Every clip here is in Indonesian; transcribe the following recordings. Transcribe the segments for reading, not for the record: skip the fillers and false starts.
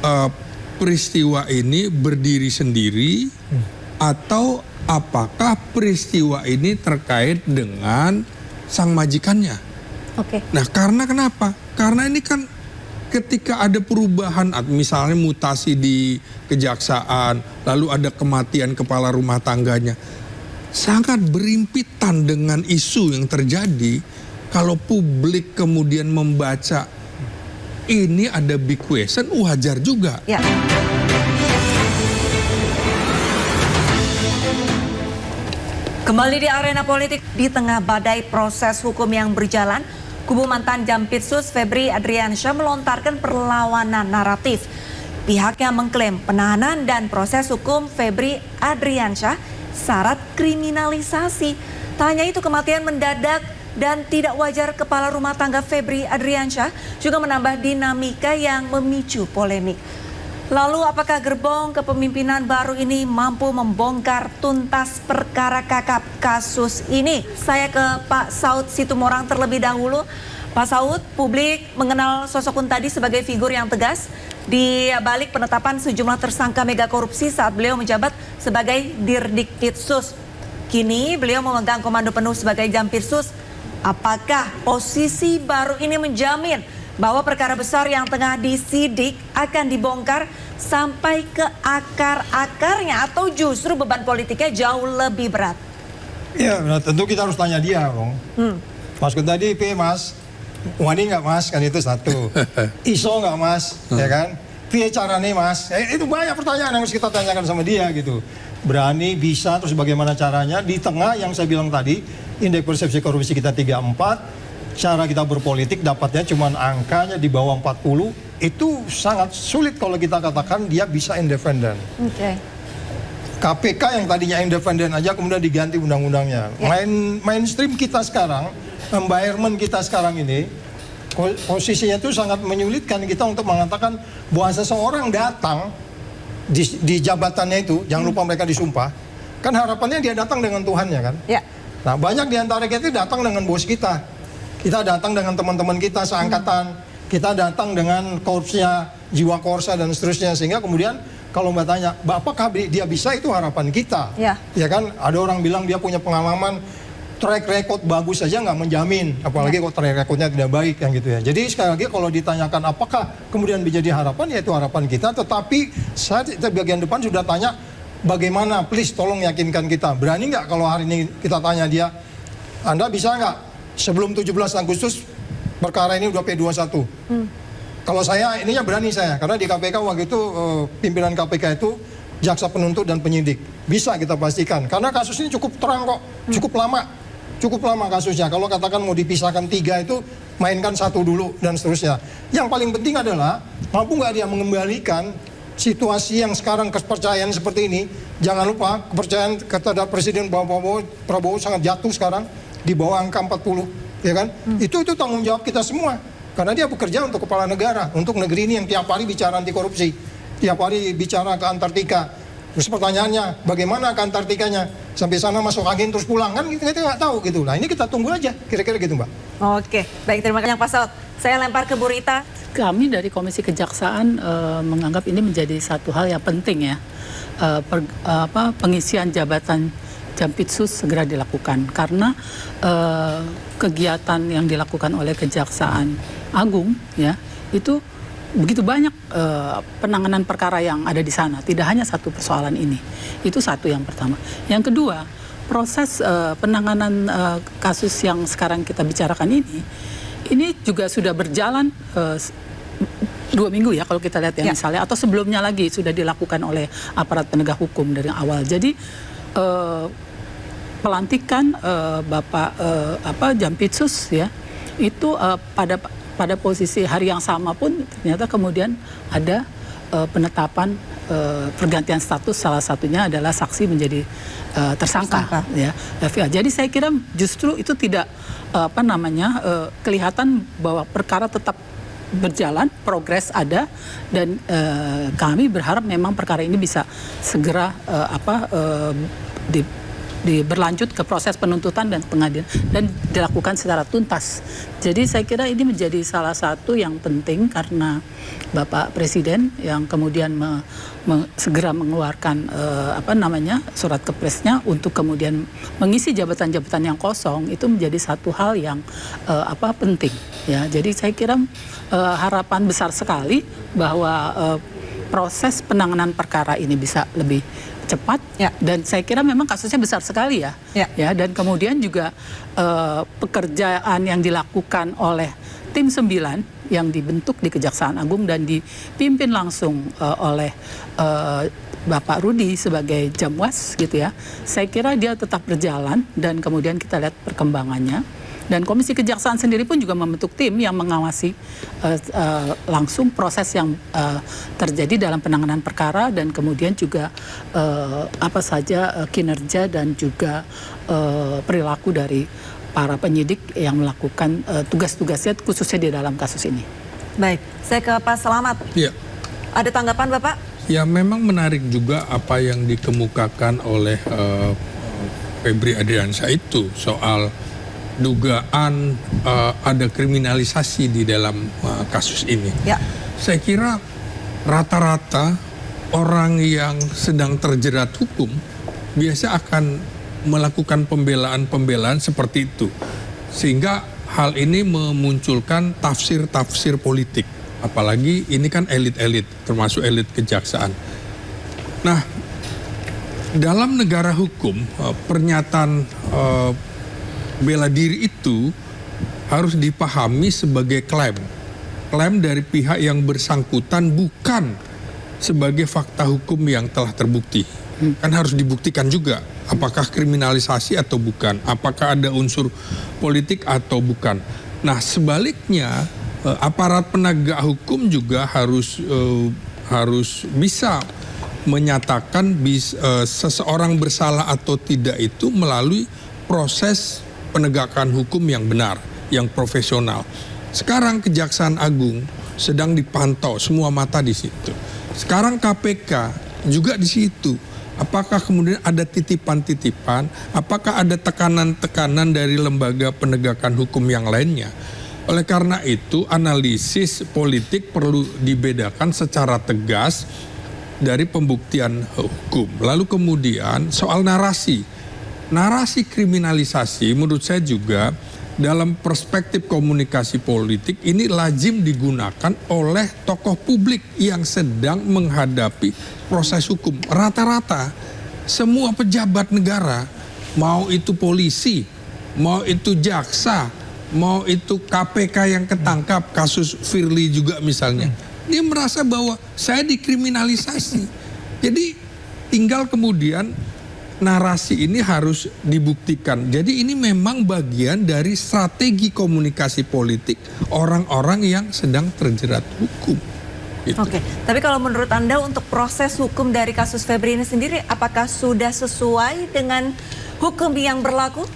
eh, peristiwa ini berdiri sendiri atau apakah peristiwa ini terkait dengan sang majikannya? Oke. Nah, karena kenapa? Karena ini kan ketika ada perubahan, misalnya mutasi di kejaksaan, lalu ada kematian kepala rumah tangganya, sangat berimpitan dengan isu yang terjadi. Kalau publik kemudian membaca ini ada big question, wajar juga. Ya. Kembali di arena politik di tengah badai proses hukum yang berjalan, kubu mantan Jampitsus Febri Adriansyah melontarkan perlawanan naratif. Pihaknya mengklaim penahanan dan proses hukum Febri Adriansyah syarat kriminalisasi. Tak hanya itu, kematian mendadak dan tidak wajar kepala rumah tangga Febri Adriansyah juga menambah dinamika yang memicu polemik. Lalu apakah gerbong kepemimpinan baru ini mampu membongkar tuntas perkara kakap kasus ini? Saya ke Pak Saud Situmorang terlebih dahulu. Pak Saud, publik mengenal sosok Kuntadi sebagai figur yang tegas di balik penetapan sejumlah tersangka mega korupsi saat beliau menjabat sebagai Dirdikpitsus. Kini beliau memegang komando penuh sebagai Jampitsus. Apakah posisi baru ini menjamin bahwa perkara besar yang tengah disidik akan dibongkar sampai ke akar-akarnya atau justru beban politiknya jauh lebih berat? Ya, tentu kita harus tanya dia, Bang. Mas Kuntadi, Mas? Wani nggak Mas? Kan itu satu. Iso nggak Mas? Ya kan? Piye carane Mas? Itu banyak pertanyaan yang harus kita tanyakan sama dia gitu. Berani, bisa, terus bagaimana caranya di tengah yang saya bilang tadi, indeks persepsi korupsi kita 34, cara kita berpolitik dapatnya cuma angkanya di bawah 40, itu sangat sulit kalau kita katakan dia bisa independen. Oke. KPK yang tadinya independen aja kemudian diganti undang-undangnya. Ya. Mainstream kita sekarang, environment kita sekarang ini, posisinya itu sangat menyulitkan kita untuk mengatakan bahwa seseorang datang di jabatannya itu, jangan lupa mereka disumpah, kan harapannya dia datang dengan Tuhannya kan. Ya. Nah, banyak di antara kita datang dengan bos kita. Kita datang dengan teman-teman kita seangkatan. Kita datang dengan korpsnya, jiwa korsa dan seterusnya. Sehingga kemudian kalau Mbak tanya, apakah dia bisa, itu harapan kita. Ya. Ya kan, ada orang bilang dia punya pengalaman, track record bagus saja nggak menjamin. Apalagi kalau track recordnya tidak baik kan gitu ya. Jadi sekali lagi kalau ditanyakan apakah kemudian menjadi harapan, ya itu harapan kita. Tetapi saya di bagian depan sudah tanya, bagaimana, please tolong yakinkan kita. Berani nggak kalau hari ini kita tanya dia, Anda bisa nggak sebelum 17 Agustus perkara ini udah P21? Kalau saya, ininya berani saya. Karena di KPK waktu itu pimpinan KPK itu jaksa penuntut dan penyidik. Bisa kita pastikan. Karena kasus ini cukup terang kok, cukup lama. Cukup lama kasusnya. Kalau katakan mau dipisahkan 3 itu, mainkan 1 dulu dan seterusnya. Yang paling penting adalah mampu nggak dia mengembalikan situasi yang sekarang kepercayaan seperti ini. Jangan lupa kepercayaan terhadap Presiden Prabowo sangat jatuh sekarang di bawah angka 40, ya kan? Itu tanggung jawab kita semua. Karena dia bekerja untuk kepala negara, untuk negeri ini yang tiap hari bicara anti korupsi, tiap hari bicara ke Antartika. Terus pertanyaannya, bagaimana ke Antartikanya? Sampai sana masuk angin terus pulang, kan kita nggak tahu gitu. Nah ini kita tunggu aja, kira-kira gitu Mbak. Oke, baik, terima kasih Pak Saud. Saya lempar ke Bu Rita. Kami dari Komisi Kejaksaan menganggap ini menjadi satu hal yang penting ya. Pengisian jabatan Jampitsus segera dilakukan karena kegiatan yang dilakukan oleh Kejaksaan Agung ya itu begitu banyak penanganan perkara yang ada di sana, tidak hanya satu persoalan ini. Itu satu yang pertama. Yang kedua, proses penanganan kasus yang sekarang kita bicarakan ini juga sudah berjalan 2 minggu ya kalau kita lihat ya, misalnya, atau sebelumnya lagi sudah dilakukan oleh aparat penegak hukum dari awal. Jadi pelantikan Bapak Jampitsus ya itu pada posisi hari yang sama pun ternyata kemudian ada penetapan pergantian status, salah satunya adalah saksi menjadi tersangka. Ya. Jadi saya kira justru itu tidak kelihatan bahwa perkara tetap berjalan, progres ada, dan kami berharap memang perkara ini bisa segera berlanjut ke proses penuntutan dan pengadilan dan dilakukan secara tuntas. Jadi saya kira ini menjadi salah satu yang penting karena Bapak Presiden yang kemudian segera mengeluarkan surat kepresnya untuk kemudian mengisi jabatan-jabatan yang kosong, itu menjadi satu hal yang penting ya. Jadi saya kira harapan besar sekali bahwa proses penanganan perkara ini bisa lebih cepat dan saya kira memang kasusnya besar sekali ya dan kemudian juga pekerjaan yang dilakukan oleh tim 9 yang dibentuk di Kejaksaan Agung dan dipimpin langsung oleh Bapak Rudi sebagai Jamwas gitu ya, saya kira dia tetap berjalan dan kemudian kita lihat perkembangannya. Dan Komisi Kejaksaan sendiri pun juga membentuk tim yang mengawasi langsung proses yang terjadi dalam penanganan perkara dan kemudian juga kinerja dan juga perilaku dari para penyidik yang melakukan tugas-tugasnya khususnya di dalam kasus ini. Baik, saya ke Pak Selamat. Ya. Ada tanggapan Bapak? Ya, memang menarik juga apa yang dikemukakan oleh Febri Adriansyah itu soal dugaan ada kriminalisasi di dalam kasus ini. Ya. Saya kira rata-rata orang yang sedang terjerat hukum biasa akan melakukan pembelaan-pembelaan seperti itu. Sehingga hal ini memunculkan tafsir-tafsir politik. Apalagi ini kan elit-elit, termasuk elit kejaksaan. Nah, dalam negara hukum, pernyataan bela diri itu harus dipahami sebagai klaim dari pihak yang bersangkutan, bukan sebagai fakta hukum yang telah terbukti. Kan harus dibuktikan juga apakah kriminalisasi atau bukan, apakah ada unsur politik atau bukan. Nah, sebaliknya aparat penegak hukum juga harus bisa menyatakan seseorang bersalah atau tidak itu melalui proses penegakan hukum yang benar, yang profesional. Sekarang Kejaksaan Agung sedang dipantau, semua mata di situ. Sekarang KPK juga di situ. Apakah kemudian ada titipan-titipan, apakah ada tekanan-tekanan dari lembaga penegakan hukum yang lainnya? Oleh karena itu, analisis politik perlu dibedakan secara tegas dari pembuktian hukum. Lalu kemudian soal narasi. Narasi kriminalisasi menurut saya juga dalam perspektif komunikasi politik ini lazim digunakan oleh tokoh publik yang sedang menghadapi proses hukum. Rata-rata semua pejabat negara, mau itu polisi, mau itu jaksa, mau itu KPK yang ketangkap, kasus Firly juga misalnya, dia merasa bahwa saya dikriminalisasi. Jadi tinggal kemudian narasi ini harus dibuktikan. Jadi ini memang bagian dari strategi komunikasi politik orang-orang yang sedang terjerat hukum. Gitu. Oke, tapi kalau menurut Anda untuk proses hukum dari kasus Febri ini sendiri, apakah sudah sesuai dengan hukum yang berlaku?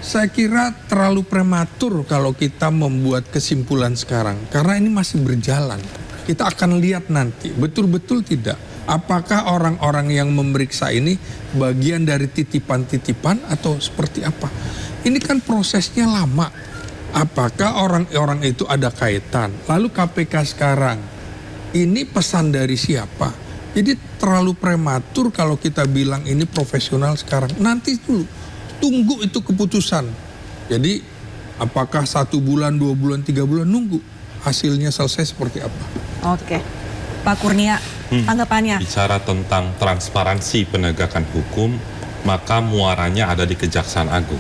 Saya kira terlalu prematur kalau kita membuat kesimpulan sekarang. Karena ini masih berjalan. Kita akan lihat nanti, betul-betul tidak. Apakah orang-orang yang memeriksa ini bagian dari titipan-titipan atau seperti apa? Ini kan prosesnya lama. Apakah orang-orang itu ada kaitan? Lalu KPK sekarang, ini pesan dari siapa? Jadi terlalu prematur kalau kita bilang ini profesional sekarang. Nanti dulu, tunggu itu keputusan. Jadi apakah 1 bulan, 2 bulan, 3 bulan, nunggu hasilnya selesai seperti apa? Oke, Pak Kurnia. Tanggapannya. Bicara tentang transparansi penegakan hukum, maka muaranya ada di Kejaksaan Agung.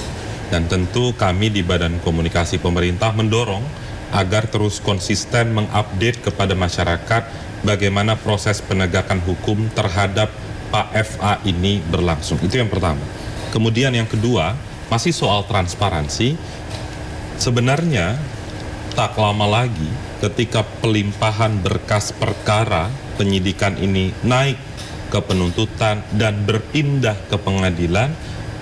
Dan tentu kami di Badan Komunikasi Pemerintah mendorong agar terus konsisten mengupdate kepada masyarakat bagaimana proses penegakan hukum terhadap Pak FA ini berlangsung. Itu yang pertama. Kemudian yang kedua, masih soal transparansi. Sebenarnya tak lama lagi ketika pelimpahan berkas perkara penyidikan ini naik ke penuntutan dan berpindah ke pengadilan,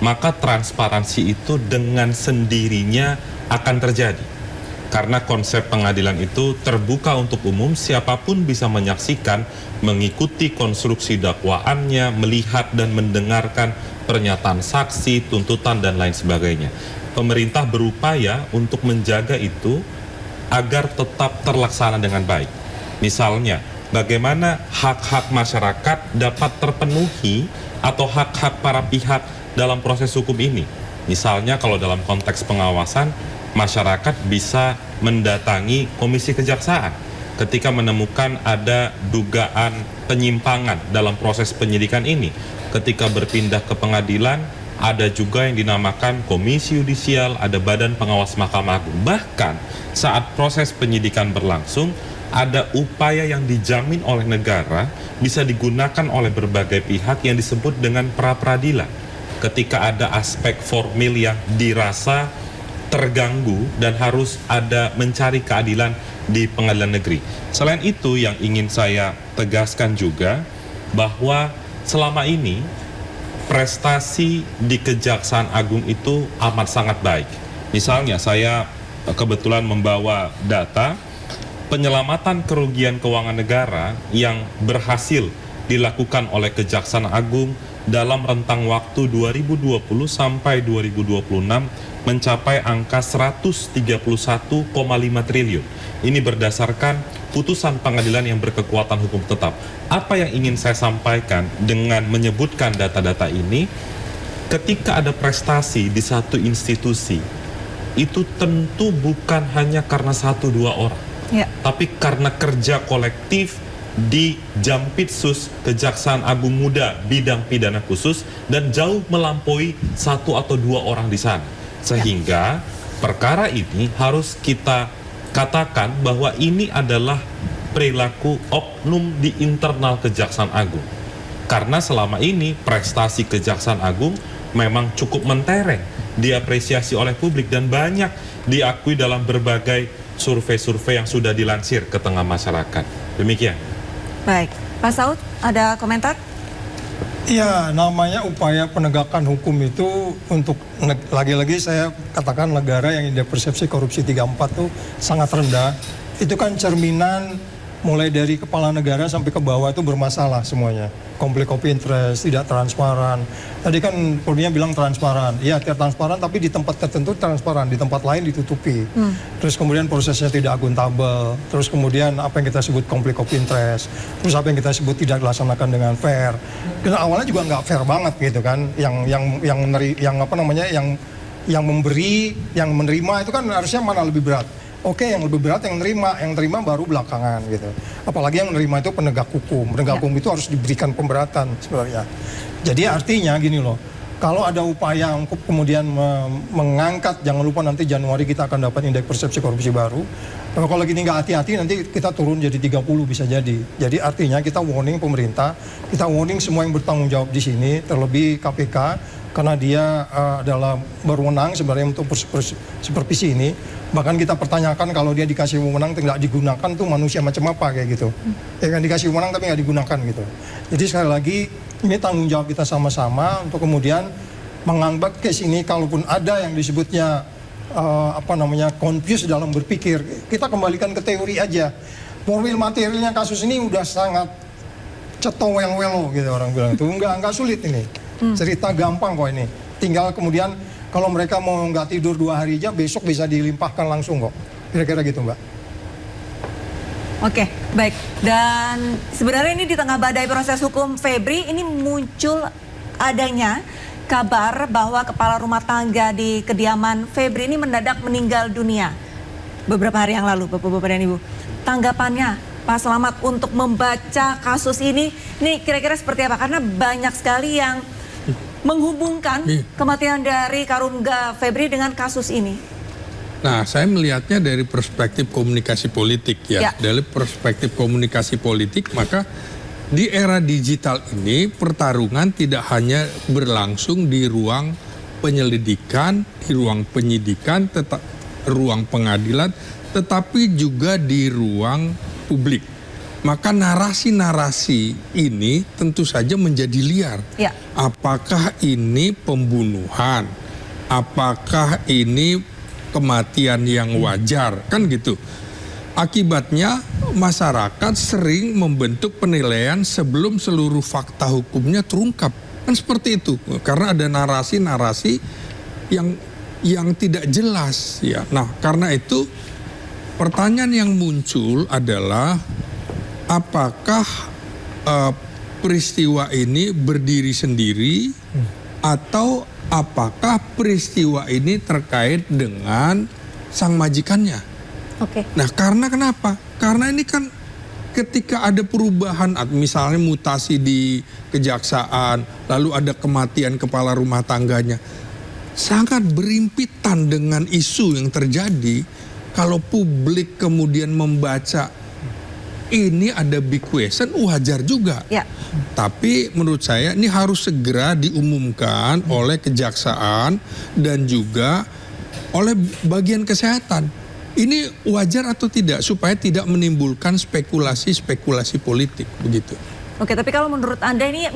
maka transparansi itu dengan sendirinya akan terjadi. Karena konsep pengadilan itu terbuka untuk umum, siapapun bisa menyaksikan, mengikuti konstruksi dakwaannya, melihat dan mendengarkan pernyataan saksi, tuntutan, dan lain sebagainya. Pemerintah berupaya untuk menjaga itu agar tetap terlaksana dengan baik. Misalnya, bagaimana hak-hak masyarakat dapat terpenuhi atau hak-hak para pihak dalam proses hukum ini. Misalnya kalau dalam konteks pengawasan, masyarakat bisa mendatangi Komisi Kejaksaan ketika menemukan ada dugaan penyimpangan dalam proses penyidikan ini. Ketika berpindah ke pengadilan, ada juga yang dinamakan Komisi Yudisial, ada Badan Pengawas Mahkamah Agung. Bahkan saat proses penyidikan berlangsung, ada upaya yang dijamin oleh negara bisa digunakan oleh berbagai pihak yang disebut dengan pra-peradilan. Ketika ada aspek formil yang dirasa terganggu dan harus ada mencari keadilan di pengadilan negeri. Selain itu, yang ingin saya tegaskan juga bahwa selama ini prestasi di Kejaksaan Agung itu amat sangat baik. Misalnya saya kebetulan membawa data penyelamatan kerugian keuangan negara yang berhasil dilakukan oleh Kejaksaan Agung dalam rentang waktu 2020 sampai 2026 mencapai angka 131,5 triliun. Ini berdasarkan putusan pengadilan yang berkekuatan hukum tetap. Apa yang ingin saya sampaikan dengan menyebutkan data-data ini, ketika ada prestasi di satu institusi, itu tentu bukan hanya karena 1-2 orang, tapi karena kerja kolektif di Jampitsus Kejaksaan Agung Muda bidang pidana khusus dan jauh melampaui 1 atau 2 orang di sana. Sehingga perkara ini harus kita katakan bahwa ini adalah perilaku oknum di internal Kejaksaan Agung. Karena selama ini prestasi Kejaksaan Agung memang cukup mentereng, diapresiasi oleh publik dan banyak diakui dalam berbagai survei-survei yang sudah dilansir ke tengah masyarakat. Demikian. Baik, Pak Saud, ada komentar? Ya, namanya upaya penegakan hukum itu untuk, lagi-lagi saya katakan negara yang indeks persepsi korupsi 34 itu sangat rendah. Itu kan cerminan mulai dari kepala negara sampai ke bawah itu bermasalah semuanya. Konflik of interest, tidak transparan. Tadi kan Kurnia bilang transparan. Iya, transparan tapi di tempat tertentu transparan, di tempat lain ditutupi. Terus kemudian prosesnya tidak akuntabel. Terus kemudian apa yang kita sebut konflik of interest. Terus apa yang kita sebut tidak dilaksanakan dengan fair. Karena awalnya juga nggak fair banget gitu kan. Yang memberi, yang menerima itu kan harusnya mana lebih berat. Oke, yang lebih berat yang terima baru belakangan gitu. Apalagi yang menerima itu penegak hukum. Penegak hukum itu harus diberikan pemberatan sebenarnya. Jadi artinya gini loh, kalau ada upaya untuk kemudian mengangkat, jangan lupa nanti Januari kita akan dapat indeks persepsi korupsi baru. Kalau gini nggak hati-hati nanti kita turun jadi 30 bisa jadi. Jadi artinya kita warning pemerintah, kita warning semua yang bertanggung jawab di sini, terlebih KPK, karena dia adalah berwenang sebenarnya untuk supervisi ini. Bahkan kita pertanyakan kalau dia dikasih wewenang tidak digunakan tuh manusia macam apa kayak gitu. Ya kan dikasih wewenang tapi nggak digunakan gitu. Jadi sekali lagi ini tanggung jawab kita sama-sama untuk kemudian menganggap case ini kalaupun ada yang disebutnya confuse dalam berpikir, kita kembalikan ke teori aja. Formil materialnya kasus ini udah sangat cetowel-welo gitu orang bilang itu nggak sulit ini. Cerita gampang kok ini. Tinggal kemudian kalau mereka mau nggak tidur 2 hari aja, besok bisa dilimpahkan langsung kok. Kira-kira gitu, Mbak. Oke, baik. Dan sebenarnya ini di tengah badai proses hukum Febri, ini muncul adanya kabar bahwa kepala rumah tangga di kediaman Febri ini mendadak meninggal dunia beberapa hari yang lalu, Bapak-Bapak dan Ibu. Tanggapannya Pak Slamet untuk membaca kasus ini kira-kira seperti apa? Karena banyak sekali yang menghubungkan kematian dari Karungga Febri dengan kasus ini. Nah, saya melihatnya dari perspektif komunikasi politik ya. Dari perspektif komunikasi politik, maka di era digital ini pertarungan tidak hanya berlangsung di ruang penyelidikan, di ruang penyidikan, ruang pengadilan, tetapi juga di ruang publik. Maka narasi-narasi ini tentu saja menjadi liar. Apakah ini pembunuhan? Apakah ini kematian yang wajar? Kan gitu. Akibatnya masyarakat sering membentuk penilaian sebelum seluruh fakta hukumnya terungkap. Kan seperti itu. Karena ada narasi-narasi yang tidak jelas ya. Nah, karena itu pertanyaan yang muncul adalah apakah peristiwa ini berdiri sendiri atau apakah peristiwa ini terkait dengan sang majikannya? Oke. Nah, karena kenapa? Karena ini kan ketika ada perubahan, misalnya mutasi di kejaksaan, lalu ada kematian kepala rumah tangganya, sangat berimpitan dengan isu yang terjadi. Kalau publik kemudian membaca ini ada big question, wajar juga. Ya. Tapi menurut saya ini harus segera diumumkan oleh kejaksaan dan juga oleh bagian kesehatan. Ini wajar atau tidak supaya tidak menimbulkan spekulasi-spekulasi politik begitu. Oke, tapi kalau menurut Anda ini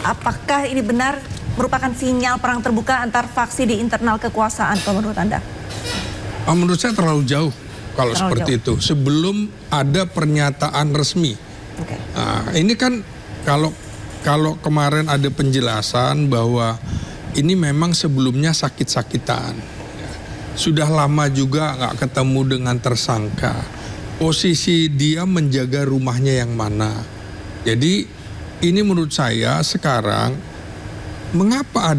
apakah ini benar merupakan sinyal perang terbuka antar faksi di internal kekuasaan kalau menurut Anda? Menurut saya terlalu jauh kalau Terlalu seperti itu. Sebelum ada pernyataan resmi. Oke. Nah, ini kan kalau kemarin ada penjelasan bahwa ini memang sebelumnya sakit-sakitan. Sudah lama juga nggak ketemu dengan tersangka. Posisi dia menjaga rumahnya yang mana. Jadi ini menurut saya sekarang mengapa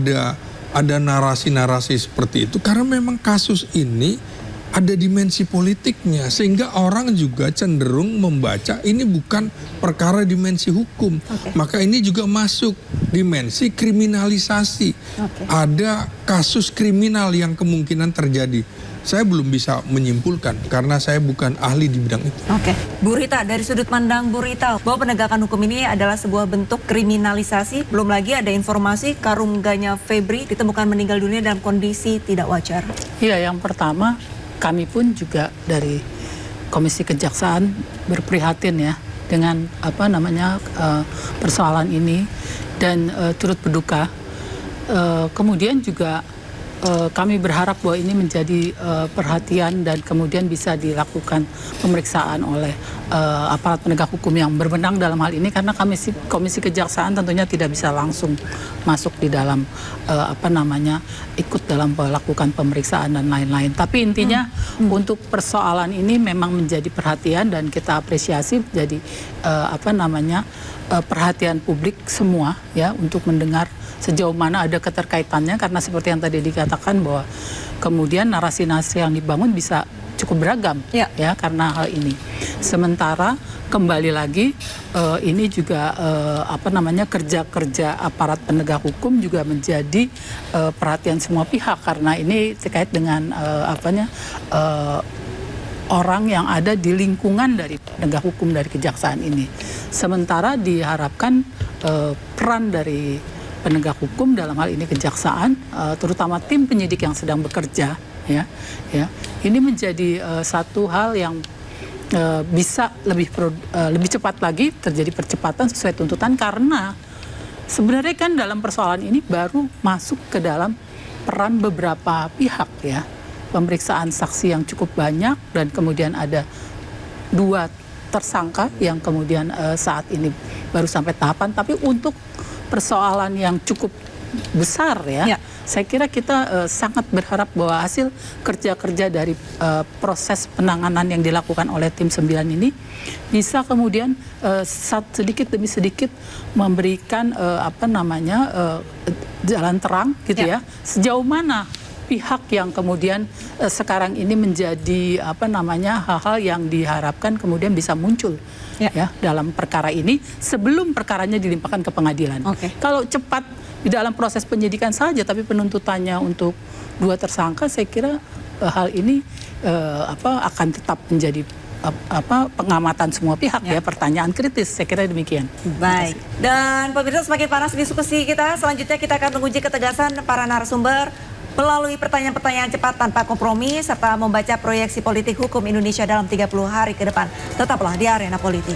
ada narasi-narasi seperti itu? Karena memang kasus ini ada dimensi politiknya, sehingga orang juga cenderung membaca ini bukan perkara dimensi hukum. Oke. Maka ini juga masuk dimensi kriminalisasi. Oke. Ada kasus kriminal yang kemungkinan terjadi. Saya belum bisa menyimpulkan karena saya bukan ahli di bidang itu. Oke, Bu Rita, dari sudut pandang Bu Rita, bahwa penegakan hukum ini adalah sebuah bentuk kriminalisasi. Belum lagi ada informasi karungganya Febri ditemukan meninggal dunia dalam kondisi tidak wajar. Iya, yang pertama kami pun juga dari Komisi Kejaksaan berprihatin ya dengan persoalan ini dan turut berduka. Kemudian juga kami berharap bahwa ini menjadi perhatian dan kemudian bisa dilakukan pemeriksaan oleh aparat penegak hukum yang berwenang dalam hal ini, karena Komisi Kejaksaan tentunya tidak bisa langsung masuk di dalam ikut dalam melakukan pemeriksaan dan lain-lain. Tapi intinya untuk persoalan ini memang menjadi perhatian dan kita apresiasi jadi perhatian publik semua ya untuk mendengar sejauh mana ada keterkaitannya, karena seperti yang tadi dikatakan bahwa kemudian narasi-narasi yang dibangun bisa cukup beragam ya karena hal ini. Sementara kembali lagi ini juga kerja-kerja aparat penegak hukum juga menjadi perhatian semua pihak, karena ini terkait dengan orang yang ada di lingkungan dari penegak hukum dari kejaksaan ini. Sementara diharapkan peran dari penegak hukum dalam hal ini kejaksaan, terutama tim penyidik yang sedang bekerja, ya, ini menjadi satu hal yang bisa lebih cepat lagi terjadi percepatan sesuai tuntutan, karena sebenarnya kan dalam persoalan ini baru masuk ke dalam peran beberapa pihak ya, pemeriksaan saksi yang cukup banyak dan kemudian ada 2 tersangka yang kemudian saat ini baru sampai tahapan, tapi untuk persoalan yang cukup besar ya. Saya kira kita sangat berharap bahwa hasil kerja-kerja dari proses penanganan yang dilakukan oleh tim 9 ini bisa kemudian sedikit demi sedikit memberikan jalan terang gitu ya. Sejauh mana pihak yang kemudian sekarang ini menjadi hal-hal yang diharapkan kemudian bisa muncul ya dalam perkara ini sebelum perkaranya dilimpahkan ke pengadilan. Kalau cepat di dalam proses penyidikan saja tapi penuntutannya untuk 2 tersangka, saya kira hal ini akan tetap menjadi pengamatan semua pihak ya, pertanyaan kritis, saya kira demikian. Baik. Dan pemirsa, semakin panas diskusi kita. Selanjutnya kita akan menguji ketegasan para narasumber melalui pertanyaan-pertanyaan cepat tanpa kompromi serta membaca proyeksi politik hukum Indonesia dalam 30 hari ke depan. Tetaplah di Arena Politik.